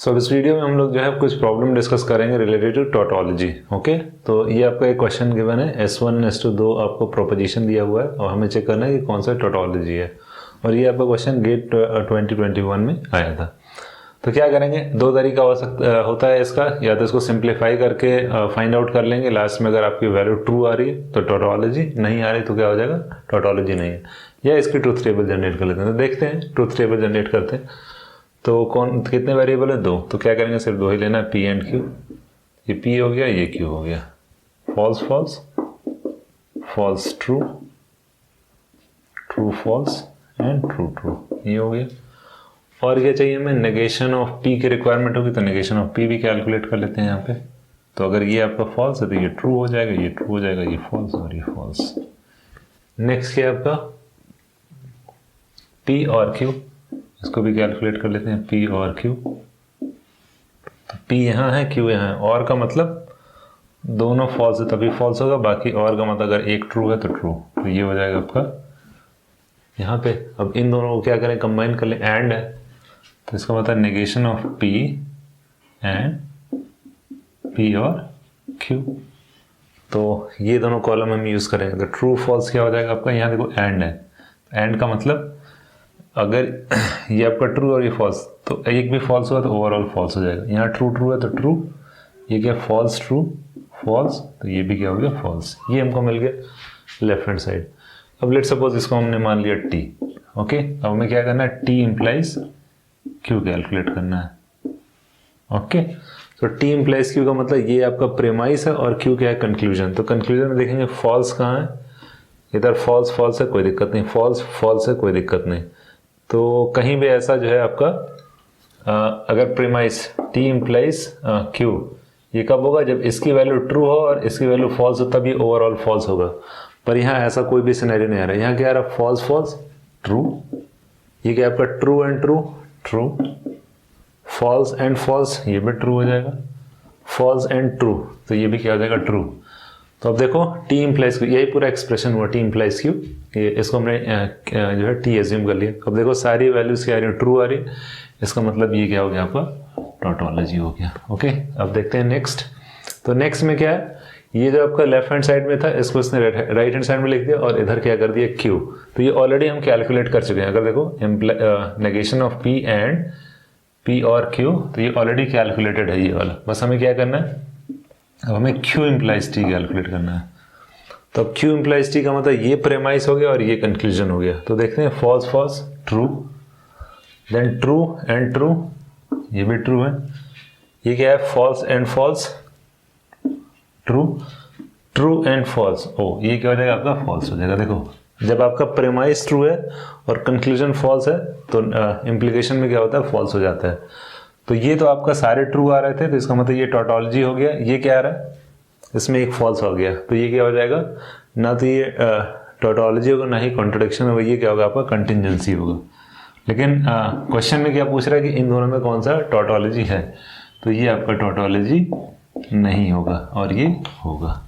सो इस वीडियो में हम लोग जो है कुछ प्रॉब्लम डिस्कस करेंगे रिलेटेड टू टॉटोलॉजी। ओके, तो ये आपका एक क्वेश्चन गिवन है, S1 S2 दो आपको प्रोपोजिशन दिया हुआ है और हमें चेक करना है कि कौन सा टॉटोलॉजी है। और ये आपका क्वेश्चन गेट 2021 में आया था। तो क्या करेंगे, दो तरीका होता है इसका, या तो इसको सिंप्लीफाई करके फाइंड आउट कर लेंगे, लास्ट में अगर आपकी वैल्यू ट्रू आ रही है तो टॉटोलॉजी, नहीं आ रही तो क्या हो जाएगा, टॉटोलॉजी नहीं है। या इसकी ट्रूथ टेबल जनरेट कर लेते हैं। तो देखते हैं, ट्रूथ टेबल जनरेट करते हैं। तो कितने वेरिएबल है, दो, तो क्या करेंगे, सिर्फ दो ही लेना है, पी एंड क्यू। ये पी हो गया, ये क्यू हो गया। False false, false true, true false and true true, ये हो गया। और क्या चाहिए हमें, नेगेशन ऑफ पी की रिक्वायरमेंट होगी, तो नेगेशन ऑफ पी भी कैलकुलेट कर लेते हैं यहाँ पे। तो अगर ये आपका फॉल्स है तो ये ट्रू हो जाएगा, ये ट्रू हो जाएगा, ये फॉल्स और ये फॉल्स। नेक्स्ट क्या है आपका, पी और क्यू, इसको भी कैलकुलेट कर लेते हैं, पी और क्यू। तो पी यहाँ है, क्यू यहाँ है। और का मतलब दोनों फॉल्स है तभी फॉल्स होगा, बाकी और का मतलब अगर एक ट्रू है तो ट्रू। तो ये हो जाएगा आपका यहाँ पे। अब इन दोनों को क्या करें, कंबाइन कर लें, एंड है तो इसका मतलब negation of P and P और क्यू। तो ये दोनों कॉलम हम यूज करेंगे। तो ट्रू फॉल्स क्या हो जाएगा आपका, यहाँ देखो एंड है, एंड का मतलब अगर ये आपका ट्रू और ये फॉल्स, तो एक भी फॉल्स हुआ तो ओवरऑल फॉल्स हो जाएगा। यहाँ ट्रू ट्रू है तो ट्रू, ये क्या फॉल्स ट्रू फॉल्स, तो ये भी क्या हो गया फॉल्स। ये हमको मिल गया लेफ्ट हैंड साइड। अब लेट सपोज इसको हमने मान लिया टी। ओके, अब हमें क्या करना है, टी इम्प्लाइज क्यू कैलकुलेट करना है। ओके, तो टी इम्प्लाइज क्यू का मतलब ये आपका प्रेमाइस है और क्यू क्या है, कंक्लूजन। तो कंक्लूजन में देखेंगे फॉल्स कहाँ है, इधर फॉल्स फॉल्स है कोई दिक्कत नहीं, फॉल्स फॉल्स है कोई दिक्कत नहीं। तो कहीं भी ऐसा जो है आपका अगर प्रीमाइस टी इम्प्लाइज क्यू, ये कब होगा, जब इसकी वैल्यू ट्रू हो और इसकी वैल्यू फॉल्स हो, तभी ओवरऑल फॉल्स होगा। पर यहाँ ऐसा कोई भी सिनेरियो नहीं आ रहा है। यहाँ क्या आ रहा है, फॉल्स फॉल्स ट्रू, ये क्या आपका true and true true, false and false ये भी ट्रू हो जाएगा, फॉल्स एंड ट्रू तो ये भी क्या हो जाएगा, ट्रू। तो अब देखो टी इम्प्लाइज क्यू, यही पूरा एक्सप्रेशन हुआ, टी इम्प्लाइज क्यू, ये इसको हमने जो है टी एज्यूम कर लिया। अब देखो सारी वैल्यूज क्या आ रही है, ट्रू आ रही है, इसका मतलब ये क्या हो गया आपका, टॉटोलॉजी हो गया। ओके, अब देखते हैं नेक्स्ट। तो नेक्स्ट में क्या है, ये जो आपका लेफ्ट हैंड साइड में था इसको इसने राइट हैंड साइड में लिख दिया और इधर क्या कर दिया, क्यू। तो ये ऑलरेडी हम कैलकुलेट कर चुके हैं। अगर देखो negation of P and P और क्यू, तो ये ऑलरेडी कैलकुलेटेड है ये वाला। बस हमें क्या करना है, अब हमें क्यू इम्प्लाइज टी कैलकुलेट करना है। तो अब क्यू इम्प्लाइज टी का मतलब ये प्रेमाइस हो गया और ये कंक्लूजन हो गया। तो देखते हैं false false true, then true and true, ये भी ट्रू है। ये क्या है, false and false true, true and false, ओ ये क्या हो जाएगा आपका, फॉल्स हो जाएगा। देखो जब आपका प्रेमाइस ट्रू है और कंक्लूजन फॉल्स है तो इम्प्लीकेशन में क्या होता है, फॉल्स हो जाता है। तो ये तो आपका सारे ट्रू आ रहे थे, तो इसका मतलब ये टॉटोलॉजी हो गया। ये क्या आ रहा है, इसमें एक फॉल्स हो गया, तो ये क्या हो जाएगा, ना तो ये टॉटोलॉजी होगा ना ही कॉन्ट्रडिक्शन होगा, ये क्या होगा आपका, कंटिंजेंसी होगा। लेकिन क्वेश्चन में क्या पूछ रहा है कि इन दोनों में कौन सा टॉटोलॉजी है, तो ये आपका टॉटोलॉजी नहीं होगा और ये होगा।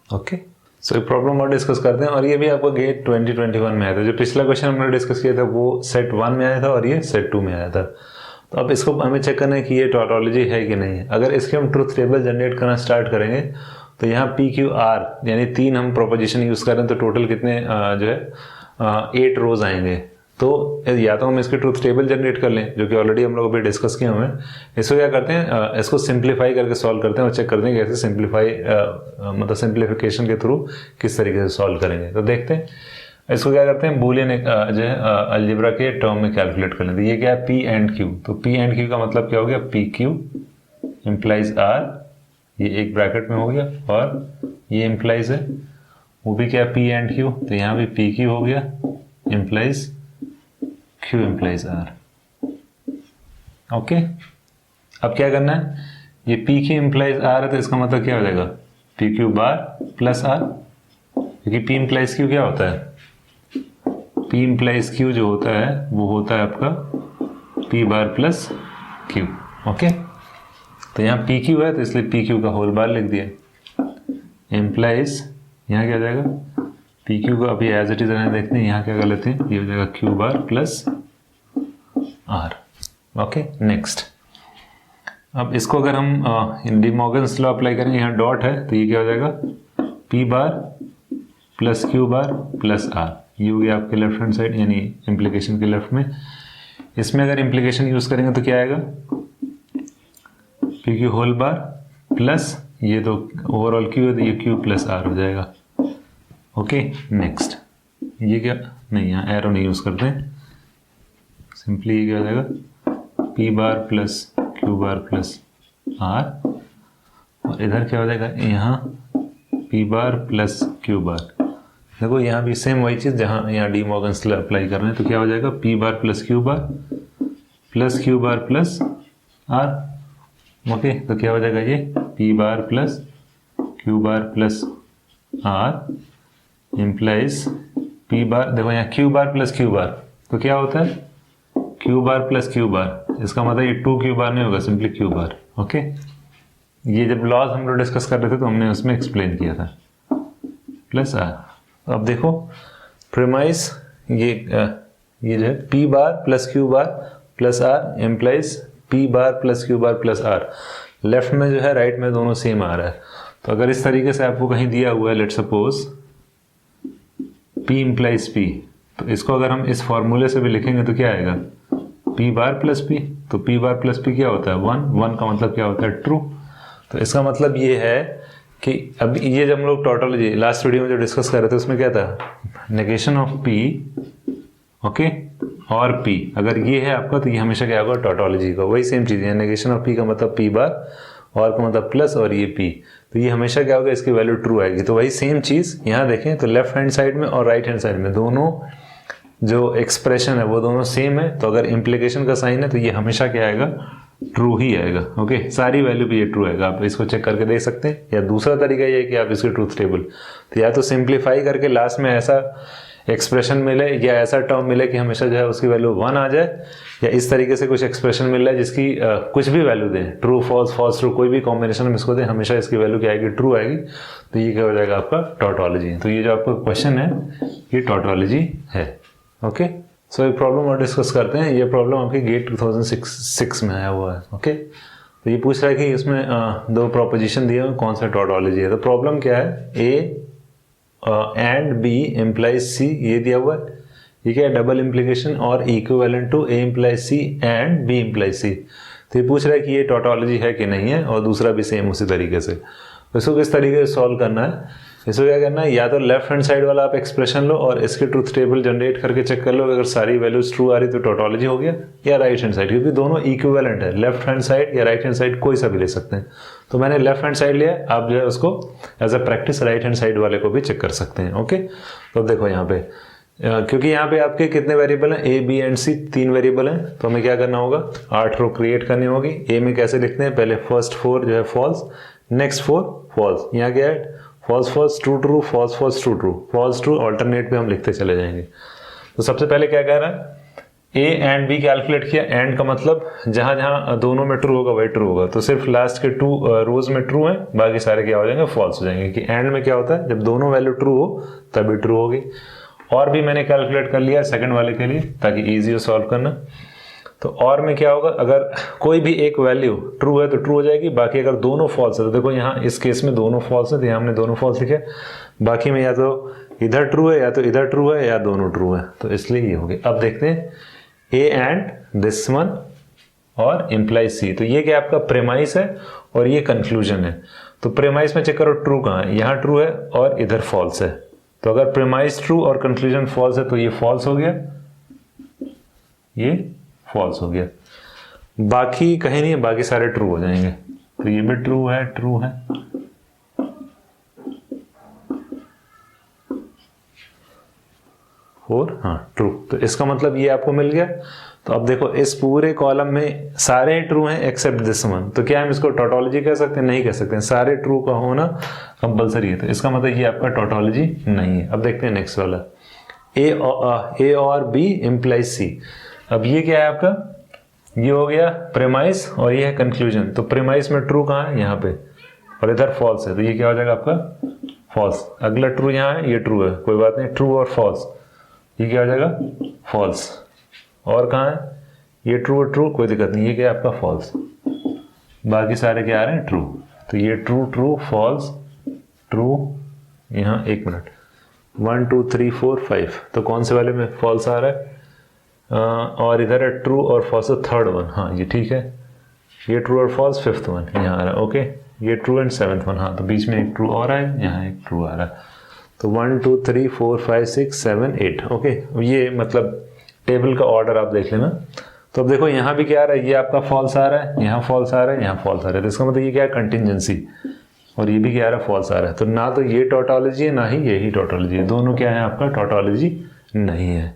ओके, सो एक प्रॉब्लम और डिस्कस करते हैं। और ये भी आपको गेट 2021 में आया था। जो पिछला क्वेश्चन हमने डिस्कस किया था वो सेट 1 में आया था और ये सेट 2 में आया था। तो अब इसको हमें चेक करना है कि ये टॉटोलॉजी है कि नहीं है। अगर इसके हम ट्रूथ टेबल जनरेट करना स्टार्ट करेंगे तो यहाँ पी क्यू आर यानी 3 हम प्रोपोजिशन यूज करें तो टोटल कितने जो है 8 रोज आएंगे। तो या तो हम इसके ट्रूथ टेबल जनरेट कर लें, जो कि ऑलरेडी हम लोग अभी डिस्कस किए हुए हैं। इसको क्या करते हैं, इसको सिंप्लीफाई करके सॉल्व करते हैं और चेक करते हैं कैसे सिंप्लीफाई मतलब सिंप्लीफिकेशन के थ्रू किस तरीके से सॉल्व करेंगे। तो देखते हैं इसको क्या करते हैं, बूलियन जो है अलजेब्रा के टर्म में कैलकुलेट कर लेते हैं। ये क्या है, पी एंड क्यू। तो पी एंड क्यू का मतलब क्या हो गया, पी क्यू इम्प्लाइज आर, ये एक ब्रैकेट में हो गया, और ये इम्प्लाइज है वो भी क्या है, पी एंड क्यू। तो यहाँ भी पी क्यू हो गया implies Q implies R. Okay, अब क्या करना है, ये पी क्यू इम्प्लाइज आर है तो इसका मतलब क्या हो जाएगा, P Q bar plus R, क्योंकि पी इम्प्लाइज क्यू क्या होता है, पी इम्प्लाइज क्यू जो होता है वो होता है आपका P bar plus Q. Okay, तो यहाँ पी क्यू है तो इसलिए पी क्यू का होल बार लिख दिया। इम्प्लाइज यहाँ क्या हो जाएगा, पी क्यू को अभी एज इट इज रहने देखते हैं, यहाँ क्या कर लेते हैं, ये हो जाएगा Q bar plus R. Okay next. अब इसको अगर हम डी मॉर्गन्स लॉ अप्लाई करेंगे, यहाँ डॉट है तो ये क्या हो जाएगा P bar plus Q bar plus R, ये हो गया आपके लेफ्ट हैंड साइड यानी इम्प्लीकेशन के लेफ्ट में। इसमें अगर इम्प्लीकेशन यूज़ करेंगे तो क्या आएगा P Q whole bar plus ये तो ओवरऑल क्यू है तो ये क्यू प्लस आर हो जाएगा। ओके नेक्स्ट, ये क्या नहीं यहाँ एरो नहीं यूज़ करते हैं, सिंपली ये क्या हो जाएगा P bar plus Q bar plus R, और इधर क्या हो जाएगा यहाँ P bar plus Q bar. देखो यहाँ भी सेम वही चीज़ जहाँ यहाँ डी मॉर्गन्स लॉ अप्लाई कर रहे हैं, तो क्या हो जाएगा P bar plus Q bar plus R. Okay तो क्या हो जाएगा ये P bar plus Q bar plus R implies P bar, देखो यहाँ Q bar plus Q bar तो क्या होता है Q bar plus Q bar, इसका मतलब ये 2 क्यू बार नहीं होगा सिंपली क्यू बार। ओके ये जब लॉज हम लोग डिस्कस कर रहे थे तो हमने उसमें एक्सप्लेन किया था प्लस आर। अब देखो प्रीमाइस ये जो है P bar plus Q bar plus R implies P bar plus Q bar plus R, left में जो है राइट में दोनों सेम आ रहा है। तो अगर इस तरीके से आपको कहीं दिया हुआ है let suppose P implies P, तो इसको अगर हम इस फॉर्मूले से भी लिखेंगे तो क्या आएगा पी बार प्लस पी, तो पी बार प्लस पी क्या होता है 1 का मतलब क्या होता है ट्रू। तो इसका मतलब ये है कि अब ये जब हम लोग टॉटोलॉजी लास्ट वीडियो में जो डिस्कस कर रहे थे उसमें क्या था नेगेशन ऑफ पी ओके और पी, अगर ये है आपका तो ये हमेशा क्या होगा टॉटोलॉजी का, वही सेम चीज़ है नेगेशन ऑफ पी का मतलब पी बार और का मतलब प्लस और ये पी, तो ये हमेशा क्या होगा इसकी वैल्यू ट्रू आएगी। तो वही सेम चीज़ यहाँ देखें तो लेफ्ट हैंड साइड में और राइट हैंड साइड में दोनों जो एक्सप्रेशन है वो दोनों सेम है, तो अगर इम्प्लीकेशन का साइन है तो ये हमेशा क्या आएगा ट्रू ही आएगा। ओके सारी वैल्यू पे ये ट्रू आएगा, आप इसको चेक करके देख सकते हैं। या दूसरा तरीका ये है कि आप इसके ट्रूथ टेबल तो या तो सिंप्लीफाई करके लास्ट में ऐसा एक्सप्रेशन मिले या ऐसा टर्म मिले कि हमेशा जो है उसकी वैल्यू 1 आ जाए, या इस तरीके से कुछ एक्सप्रेशन मिल रहा है जिसकी कुछ भी वैल्यू दें ट्रू फॉल्स फॉल्स ट्रू कोई भी कॉम्बिनेशन में इसको दें हमेशा इसकी वैल्यू क्या आएगी ट्रू आएगी। तो ये क्या हो जाएगा आपका टॉटोलॉजी। तो ये जो आपका क्वेश्चन है ये टॉटोलॉजी है। ओके सो एक प्रॉब्लम और डिस्कस करते हैं। ये प्रॉब्लम आपकी गेट 2006 में आया हुआ है। ओके तो ये पूछ रहा है कि इसमें दो प्रोपोजिशन दिए हुए कौन सा टॉटोलॉजी है। तो प्रॉब्लम क्या है A and B implies C, ये दिया हुआ है, ये क्या है डबल इम्प्लीकेशन और equivalent to A implies C and B implies C. तो ये पूछ रहा है कि ये टॉटोलॉजी है कि नहीं है, और दूसरा भी सेम उसी तरीके से। तो इसको किस तरीके से सॉल्व करना है, इसको क्या करना है या तो लेफ्ट हैंड साइड वाला आप एक्सप्रेशन लो और इसके ट्रूथ टेबल जनरेट करके चेक कर लो, अगर सारी वैल्यूज ट्रू आ रही तो टॉटोलॉजी हो गया, या राइट हैंड साइड, क्योंकि दोनों इक्विवेलेंट है, लेफ्ट हैंड साइड या राइट हैंड साइड कोई सा भी ले सकते हैं। तो मैंने लेफ्ट हैंड साइड लिया, आप जो है उसको as a practice right hand side वाले को भी चेक कर सकते हैं। ओके तो देखो यहाँ पे क्योंकि यहाँ पे आपके कितने वेरिएबल हैं A B and C, 3 variable हैं, तो हमें क्या करना होगा 8 रो क्रिएट करनी होगी। ए में कैसे लिखते हैं, पहले फर्स्ट 4 जो है फॉल्स, नेक्स्ट 4 फॉल्स, यहाँ क्या है false false true true false false true true false true, alternate पे हम लिखते चले जाएंगे। तो सबसे पहले क्या कह रहा है ए एंड बी कैलकुलेट किया, एंड का मतलब जहां जहां दोनों में ट्रू होगा वही ट्रू होगा, तो सिर्फ लास्ट के 2 रोज में ट्रू है, बाकी सारे क्या हो जाएंगे फॉल्स हो जाएंगे। कि एंड में क्या होता है जब दोनों वैल्यू ट्रू हो तभी ट्रू होगी। और भी मैंने कैलकुलेट कर लिया सेकंड वाले के लिए ताकि इजी हो सॉल्व करना। तो और में क्या होगा अगर कोई भी एक वैल्यू ट्रू है तो ट्रू हो जाएगी, बाकी अगर दोनों फॉल्स है तो देखो यहाँ इस केस में दोनों फॉल्स है तो यहाँ हमने दोनों फॉल्स लिखे, बाकी में या तो इधर ट्रू है या तो इधर ट्रू है या दोनों ट्रू है, तो इसलिए ये हो गया। अब देखते हैं ए एंड दिस वन और इम्प्लाइज सी, तो ये क्या आपका प्रेमाइस है और ये कंक्लूजन है। तो प्रेमाइस में चेक करो ट्रू कहाँ है, यहाँ ट्रू है और इधर फॉल्स है, तो अगर प्रेमाइस ट्रू और कंक्लूजन फॉल्स है तो ये फॉल्स हो गया, ये फॉल्स हो गया, बाकी कहीं नहीं है, बाकी सारे ट्रू हो जाएंगे। तो ये भी ट्रू है, ट्रू है, और हाँ ट्रू, तो इसका मतलब ये आपको मिल गया। तो अब देखो इस पूरे कॉलम में सारे ट्रू हैं एक्सेप्ट दिस वन, तो क्या हम इसको टॉटोलॉजी कह सकते हैं, नहीं कह सकते हैं, सारे ट्रू का होना कंपलसरी है, तो इसका मतलब ये आपका टॉटोलॉजी नहीं है। अब देखते हैं नेक्स्ट वाला ए और बी इम्प्लाइज सी। अब ये क्या है आपका, ये हो गया प्रेमाइस और ये है कंक्लूजन। तो प्रेमाइस में ट्रू कहाँ है, यहाँ पे, और इधर फॉल्स है, तो ये क्या हो जाएगा आपका फॉल्स। अगला ट्रू यहाँ है, ये ट्रू है, कोई बात नहीं, ट्रू और फॉल्स, ये क्या हो जाएगा फॉल्स। और कहाँ है, ये ट्रू और ट्रू, कोई दिक्कत नहीं, ये क्या है आपका फॉल्स, बाकी सारे क्या आ रहे हैं ट्रू। तो ये ट्रू ट्रू फॉल्स ट्रू, यहाँ 1 मिनट 1 2 3 4 5, तो कौन से वाले में फॉल्स आ रहा है, और इधर है ट्रू और फॉल्स, थर्ड वन, हाँ ये ठीक है, ये ट्रू और फॉल्स, 5th वन यहाँ आ रहा है, ओके, ये ट्रू एंड 7th वन, हाँ तो बीच में एक ट्रू और है, यहाँ एक ट्रू आ रहा है, तो 1 2 3 4 5 6 7 8, ओके। ये मतलब टेबल का ऑर्डर आप देख लेना। तो अब देखो यहाँ भी क्या आ रहा है, ये आपका फॉल्स आ रहा है, यहाँ फॉल्स आ रहा है, यहाँ फॉल्स आ रहा है, तो इसका मतलब ये क्या है कंटिंजेंसी, और ये भी क्या आ रहा है फॉल्स आ रहा है। तो ना तो ये टॉटोलॉजी है ना ही यही टॉटोलॉजी है, दोनों क्या है आपका टॉटोलॉजी नहीं है।